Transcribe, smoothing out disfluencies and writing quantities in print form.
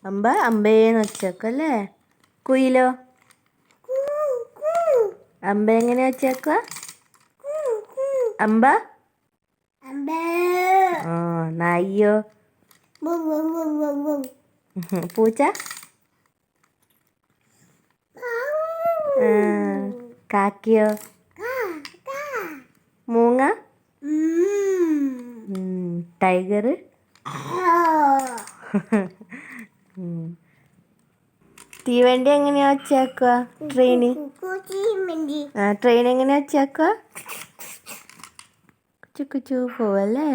അമ്പ അമ്പേന്ന് വെച്ചേക്കല്ലേ. കുയിലോ? അമ്പ എങ്ങനെ വെച്ചേക്കുക? അമ്പ. ആ നായിയോ? പൂച്ച. കാക്കയോ? മൂങ്ങ. ടൈഗർ. തീവണ്ടി എങ്ങനെയാ വെച്ചേക്കുക? ട്രെയിന്. ട്രെയിൻ എങ്ങനെയാ വെച്ചേക്കുക? കുച്ചു കുച്ചു പോവല്ലേ.